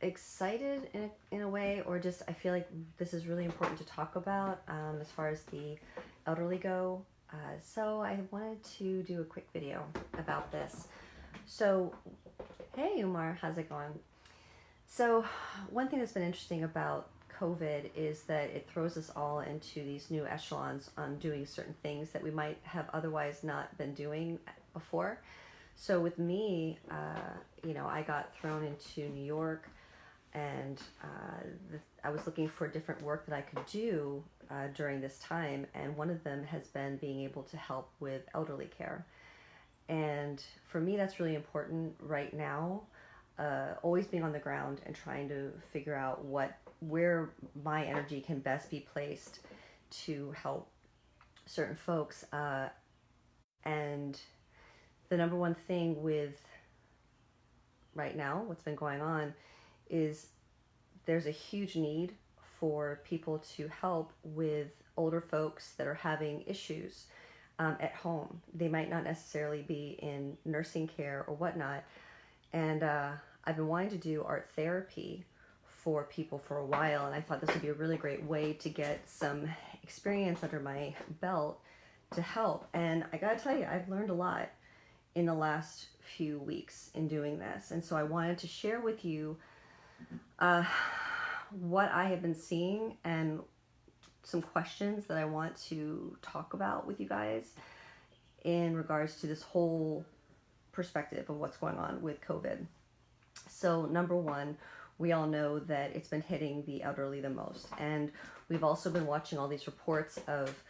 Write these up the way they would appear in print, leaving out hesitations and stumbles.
excited in a way, or just I feel like this is really important to talk about as far as the elderly go. So I wanted to do a quick video about this. So, hey Umar, how's it going? So, one thing that's been interesting about COVID is that it throws us all into these new echelons on doing certain things that we might have otherwise not been doing before. So with me, I got thrown into New York, and I was looking for different work that I could do during this time, and one of them has been being able to help with elderly care. And for me, that's really important right now. Always being on the ground and trying to figure out where my energy can best be placed to help certain folks. And the number one thing with right now, what's been going on, is there's a huge need for people to help with older folks that are having issues at home. They might not necessarily be in nursing care or whatnot. And I've been wanting to do art therapy for people for a while, and I thought this would be a really great way to get some experience under my belt to help. And I gotta tell you, I've learned a lot in the last few weeks in doing this. And so I wanted to share with you what I have been seeing and some questions that I want to talk about with you guys in regards to this whole perspective of what's going on with COVID. So number one, we all know that it's been hitting the elderly the most. And we've also been watching all these reports of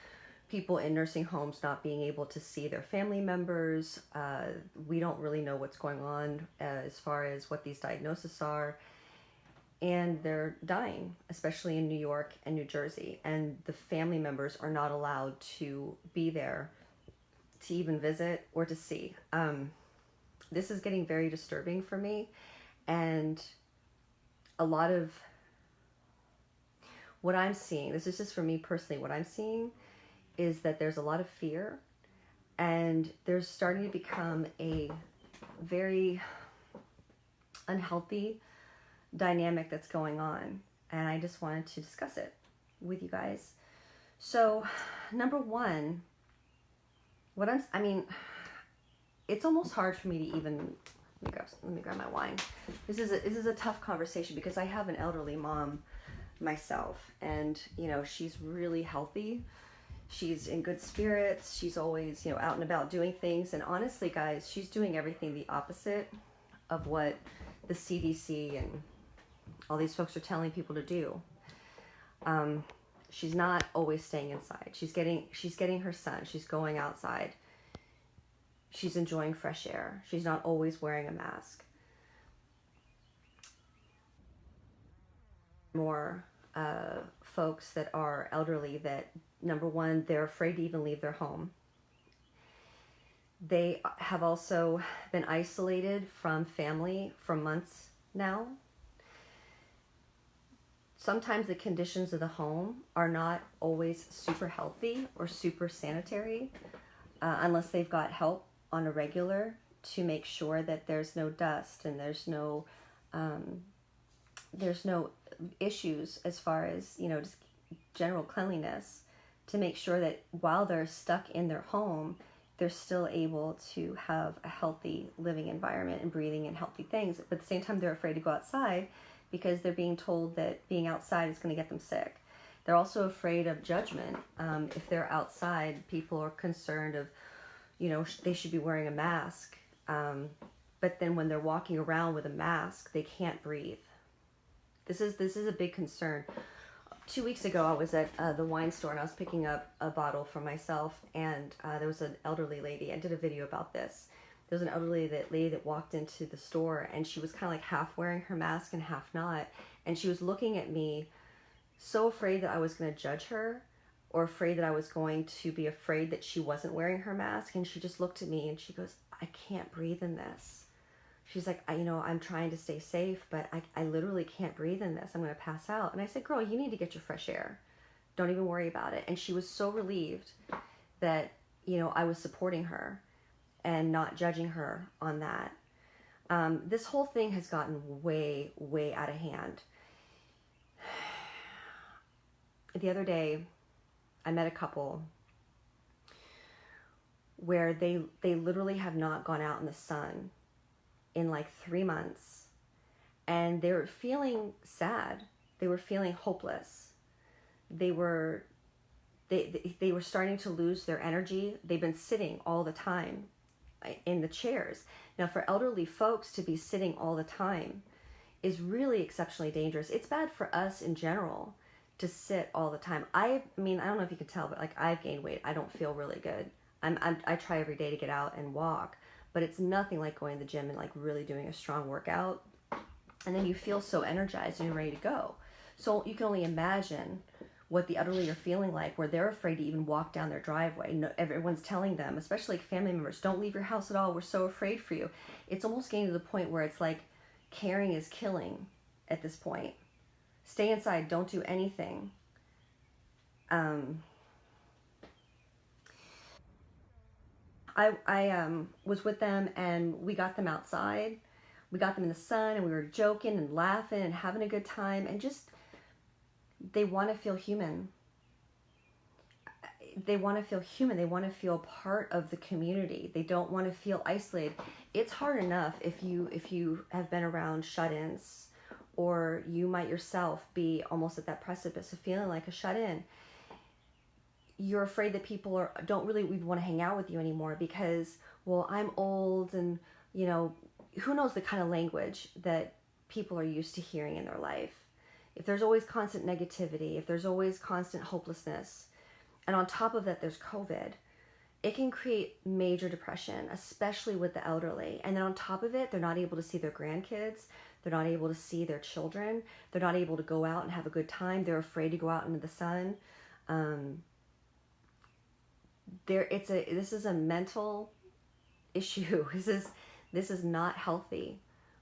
people in nursing homes not being able to see their family members. We don't really know what's going on as far as what these diagnoses are. And they're dying, especially in New York and New Jersey. And the family members are not allowed to be there to even visit or to see. This is getting very disturbing for me. And a lot of what I'm seeing, this is just for me personally, what I'm seeing is that there's a lot of fear, and there's starting to become a very unhealthy dynamic that's going on. And I just wanted to discuss it with you guys. So number one, it's almost hard for me to even, let me grab my wine. This is a tough conversation because I have an elderly mom myself, and she's really healthy. She's in good spirits. She's always, out and about doing things. And honestly, guys, she's doing everything the opposite of what the CDC and all these folks are telling people to do. She's not always staying inside. She's getting her sun. She's going outside. She's enjoying fresh air. She's not always wearing a mask. More folks that are elderly that, number one, they're afraid to even leave their home. They have also been isolated from family for months now. Sometimes the conditions of the home are not always super healthy or super sanitary unless they've got help on a regular to make sure that there's no dust and there's no issues as far as just general cleanliness, to make sure that while they're stuck in their home, they're still able to have a healthy living environment and breathing in healthy things. But at the same time, they're afraid to go outside because they're being told that being outside is going to get them sick. They're also afraid of judgment. If they're outside, people are concerned of, they should be wearing a mask. But then when they're walking around with a mask, they can't breathe. This is a big concern. 2 weeks ago, I was at the wine store, and I was picking up a bottle for myself, and there was an elderly lady. I did a video about this. There was an elderly lady that walked into the store, and she was kind of like half wearing her mask and half not. And she was looking at me so afraid that I was going to judge her, or afraid that I was going to be afraid that she wasn't wearing her mask. And she just looked at me and she goes, "I can't breathe in this." She's like, I'm trying to stay safe, but I literally can't breathe in this. I'm going to pass out. And I said, "Girl, you need to get your fresh air. Don't even worry about it." And she was so relieved that, I was supporting her and not judging her on that. This whole thing has gotten way, way out of hand. The other day, I met a couple where they literally have not gone out in the sun in like 3 months, and they were feeling sad. They were feeling hopeless. They were starting to lose their energy. They've been sitting all the time in the chairs. Now, for elderly folks to be sitting all the time is really exceptionally dangerous. It's bad for us in general to sit all the time. I mean, I don't know if you can tell, but like, I've gained weight. I don't feel really good. I try every day to get out and walk, but it's nothing like going to the gym and like really doing a strong workout. And then you feel so energized and you're ready to go. So you can only imagine what the elderly are feeling like, where they're afraid to even walk down their driveway. No, everyone's telling them, especially like family members, don't leave your house at all. We're so afraid for you. It's almost getting to the point where it's like caring is killing at this point. Stay inside. Don't do anything. I was with them, and we got them outside. We got them in the sun, and we were joking and laughing and having a good time, and just, they want to feel human. They want to feel human. They want to feel part of the community. They don't want to feel isolated. It's hard enough if you have been around shut-ins, or you might yourself be almost at that precipice of feeling like a shut-in. You're afraid that people don't really even want to hang out with you anymore because, well, I'm old, and you know, who knows the kind of language that people are used to hearing in their life. If there's always constant negativity, if there's always constant hopelessness, and on top of that there's COVID, it can create major depression, especially with the elderly. And then on top of it, they're not able to see their grandkids. They're not able to see their children. They're not able to go out and have a good time. They're afraid to go out into the sun. This is a mental issue. This is not healthy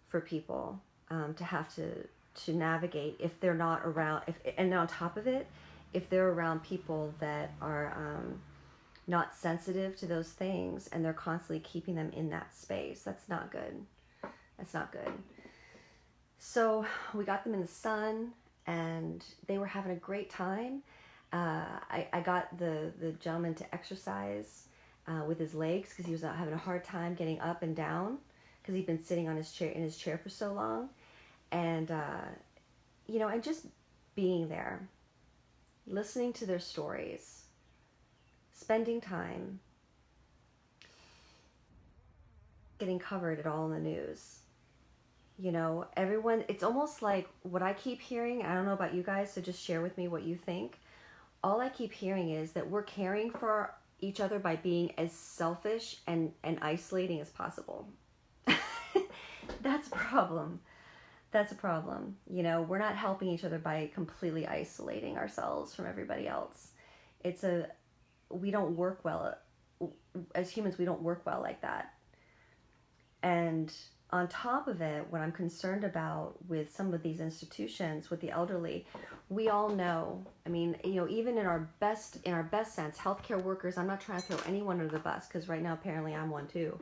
for people to have to navigate if they're not around. And on top of it, if they're around people that are not sensitive to those things, and they're constantly keeping them in that space, that's not good. That's not good. So we got them in the sun, and they were having a great time. I got the gentleman to exercise with his legs, because he was having a hard time getting up and down because he'd been sitting on his chair for so long. And you know, and just being there, listening to their stories, spending time, getting covered at all in the news. You know, everyone, it's almost like what I keep hearing. I don't know about you guys, so just share with me what you think. All I keep hearing is that we're caring for each other by being as selfish and isolating as possible. That's a problem. That's a problem. You know, we're not helping each other by completely isolating ourselves from everybody else. We don't work well. As humans, we don't work well like that. And on top of it, what I'm concerned about with some of these institutions, with the elderly, we all know, I mean, you know, even in our best sense, healthcare workers, I'm not trying to throw anyone under the bus, because right now apparently I'm one too.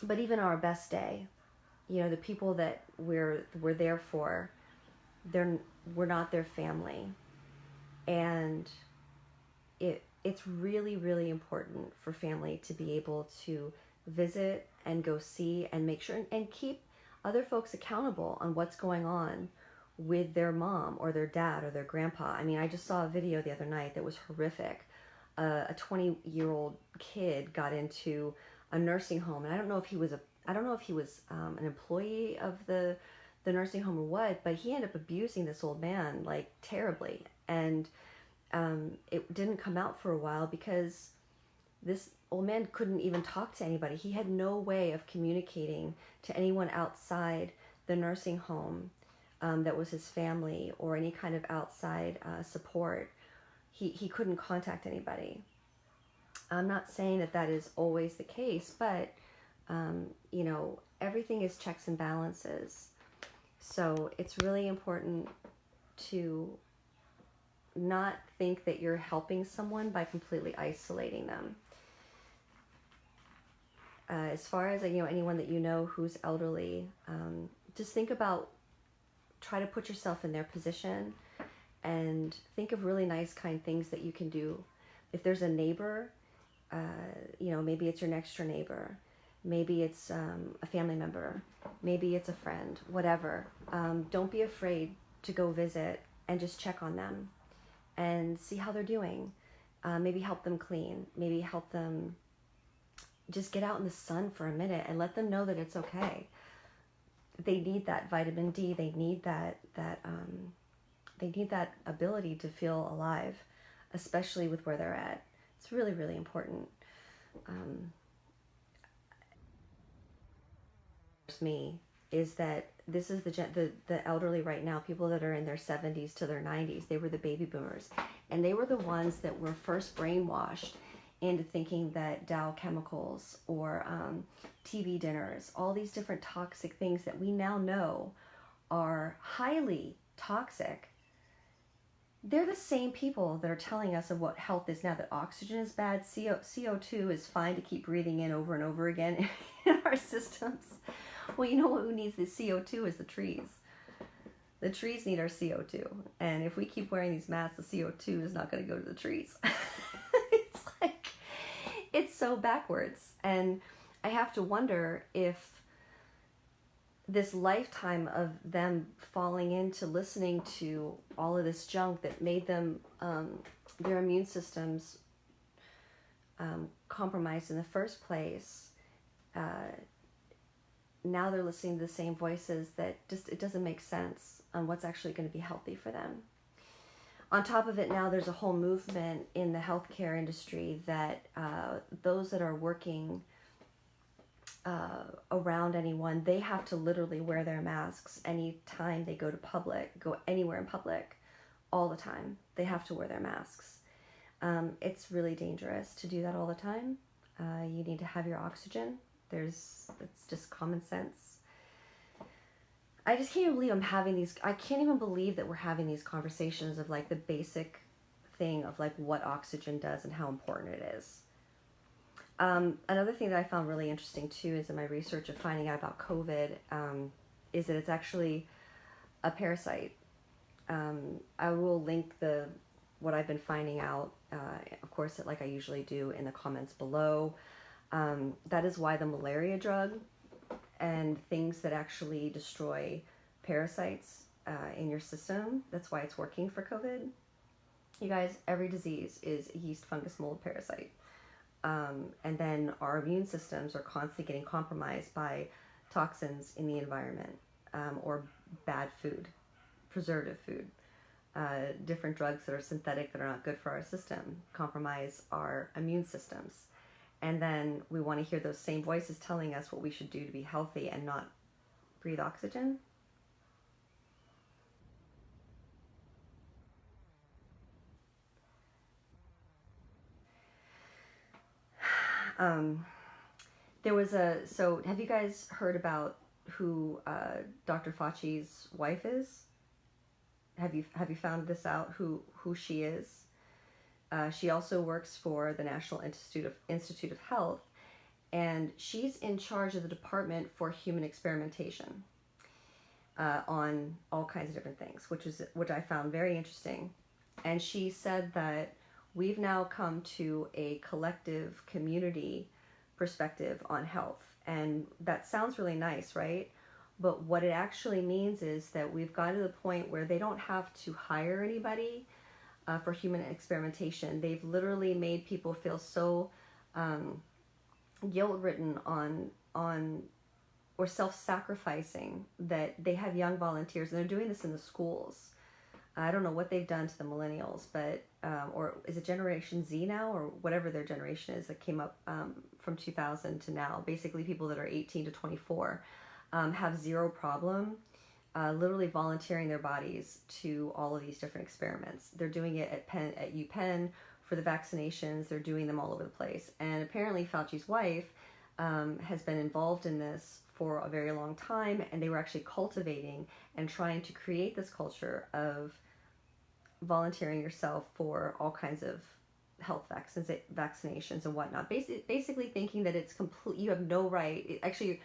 But even our best day, you know, the people that we're there for, we're not their family. And it's really, really important for family to be able to visit and go see and make sure and keep other folks accountable on what's going on with their mom or their dad or their grandpa. I mean, I just saw a video the other night that was horrific. A 20-year-old kid got into a nursing home, and I don't know if he was an employee of the nursing home or what, but he ended up abusing this old man like terribly. And it didn't come out for a while because this old man couldn't even talk to anybody. He had no way of communicating to anyone outside the nursing home that was his family, or any kind of outside support. He couldn't contact anybody. I'm not saying that is always the case, but you know, everything is checks and balances. So it's really important to not think that you're helping someone by completely isolating them. As far as anyone that you know who's elderly, just think about, try to put yourself in their position and think of really nice, kind things that you can do. If there's a neighbor, maybe it's your next door neighbor, maybe it's a family member, maybe it's a friend, whatever. Don't be afraid to go visit and just check on them and see how they're doing. Maybe help them clean, maybe help them just get out in the sun for a minute and let them know that it's okay. They need that vitamin D. They need that ability to feel alive, especially with where they're at. It's really, really important. Me is that this is the elderly right now, people that are in their 70s to their 90s. They were the baby boomers, and they were the ones that were first brainwashed into thinking that Dow chemicals or TV dinners, all these different toxic things that we now know are highly toxic. They're the same people that are telling us of what health is now, that oxygen is bad, CO2 is fine to keep breathing in over and over again in our systems. Well, you know who needs the CO2 is the trees. The trees need our CO2. And if we keep wearing these masks, the CO2 is not going to go to the trees. It's so backwards. And I have to wonder if this lifetime of them falling into listening to all of this junk that made them, their immune systems compromised in the first place, now they're listening to the same voices that just, it doesn't make sense on what's actually going to be healthy for them. On top of it, now there's a whole movement in the healthcare industry that those that are working around anyone, they have to literally wear their masks anytime they go anywhere in public, all the time. They have to wear their masks. It's really dangerous to do that all the time. You need to have your oxygen. It's just common sense. I just can't believe I can't even believe that we're having these conversations of like the basic thing of like what oxygen does and how important it is. Another thing that I found really interesting too is in my research of finding out about COVID, is that it's actually a parasite. I will link what I've been finding out, of course, like I usually do, in the comments below. That is why the malaria drug and things that actually destroy parasites in your system, that's why it's working for COVID. You guys, every disease is a yeast, fungus, mold, parasite. And then our immune systems are constantly getting compromised by toxins in the environment, or bad food, preservative food, different drugs that are synthetic that are not good for our system, compromise our immune systems. And then we want to hear those same voices telling us what we should do to be healthy and not breathe oxygen. So have you guys heard about who Dr. Fauci's wife is? Have you found this out, who she is? She also works for the National Institute of Health, and she's in charge of the Department for Human Experimentation on all kinds of different things, which I found very interesting. And she said that we've now come to a collective community perspective on health, and that sounds really nice, right? But what it actually means is that we've got to the point where they don't have to hire anybody for human experimentation. They've literally made people feel so guilt-ridden on or self-sacrificing that they have young volunteers, and they're doing this in the schools. I don't know what they've done to the millennials, but or is it Generation Z now, or whatever their generation is that came up from 2000 to now. Basically, people that are 18 to 24 have zero problem literally volunteering their bodies to all of these different experiments. They're doing it at UPenn for the vaccinations. They're doing them all over the place. And apparently Fauci's wife has been involved in this for a very long time, and they were actually cultivating and trying to create this culture of volunteering yourself for all kinds of health vaccinations and whatnot. Basically thinking that it's complete, you have no right. Actually,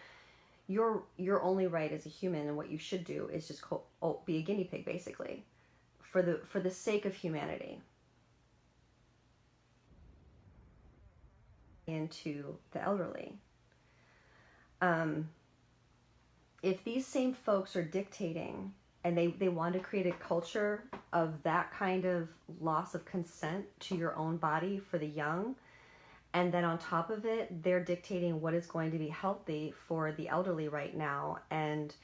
your only right as a human, and what you should do is just be a guinea pig, basically, for the sake of humanity. Into the elderly. If these same folks are dictating and they want to create a culture of that kind of loss of consent to your own body for the young, and then on top of it, they're dictating what is going to be healthy for the elderly right now, and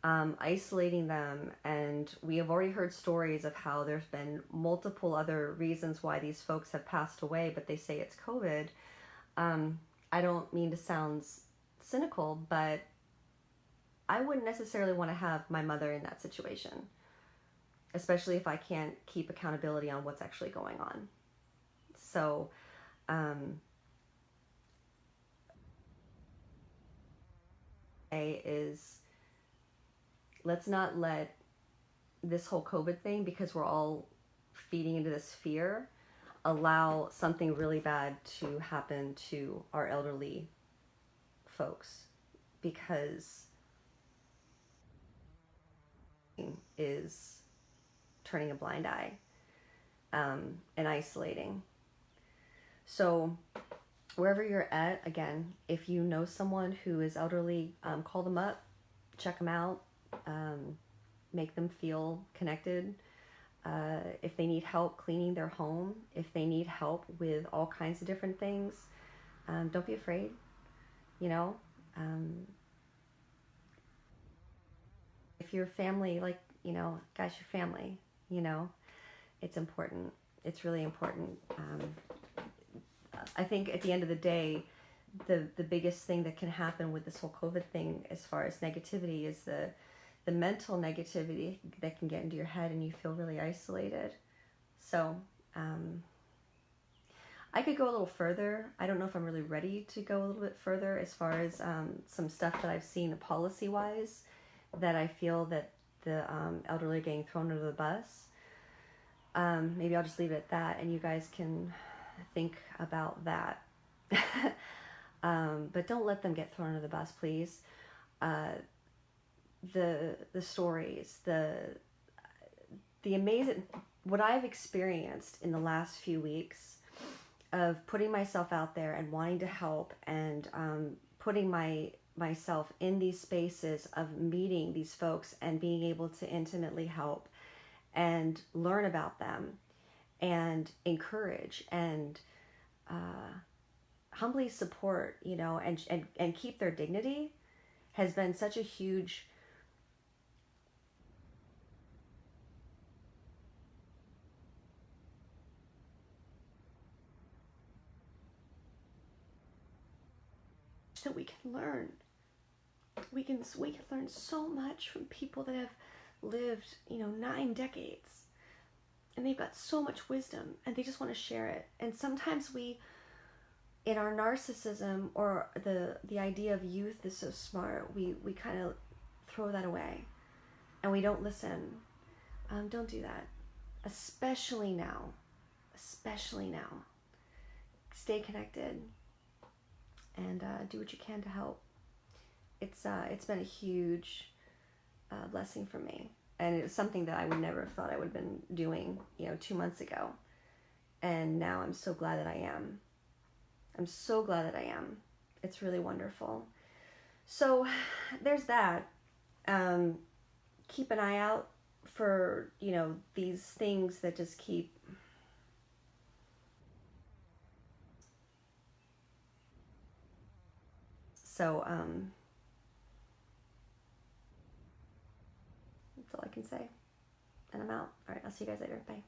isolating them. And we have already heard stories of how there's been multiple other reasons why these folks have passed away, but they say it's COVID. I don't mean to sound cynical, but I wouldn't necessarily want to have my mother in that situation, especially if I can't keep accountability on what's actually going on. So, is let's not let this whole COVID thing, because we're all feeding into this fear, allow something really bad to happen to our elderly folks, because is turning a blind eye and isolating. So wherever you're at, again, if you know someone who is elderly, call them up, check them out, make them feel connected. If they need help cleaning their home, if they need help with all kinds of different things, don't be afraid, you know. If your family, like, you know, guys, your family, you know, it's important. It's really important. I think at the end of the day, the biggest thing that can happen with this whole COVID thing, as far as negativity, is the mental negativity that can get into your head, and you feel really isolated. So I could go a little further. I don't know if I'm really ready to go a little bit further as far as some stuff that I've seen policy-wise, that I feel that the elderly are getting thrown under the bus. Maybe I'll just leave it at that, and you guys can think about that. But don't let them get thrown under the bus, please. The stories, the amazing, what I've experienced in the last few weeks of putting myself out there and wanting to help, and putting myself in these spaces of meeting these folks and being able to intimately help and learn about them and encourage and humbly support, you know, and keep their dignity, has been such a huge that we can learn. We can learn so much from people that have lived, you know, 9 decades, and they've got so much wisdom, and they just want to share it. And sometimes we, in our narcissism, or the idea of youth is so smart, we kind of throw that away, and we don't listen. Don't do that, especially now. Stay connected, and do what you can to help. It's been a huge blessing for me, and it's something that I would never have thought I would have been doing, you know, 2 months ago. And now I'm so glad that I am. It's really wonderful. So there's that. Keep an eye out for, you know, these things that just keep so that's all I can say. And I'm out. All right, I'll see you guys later. Bye.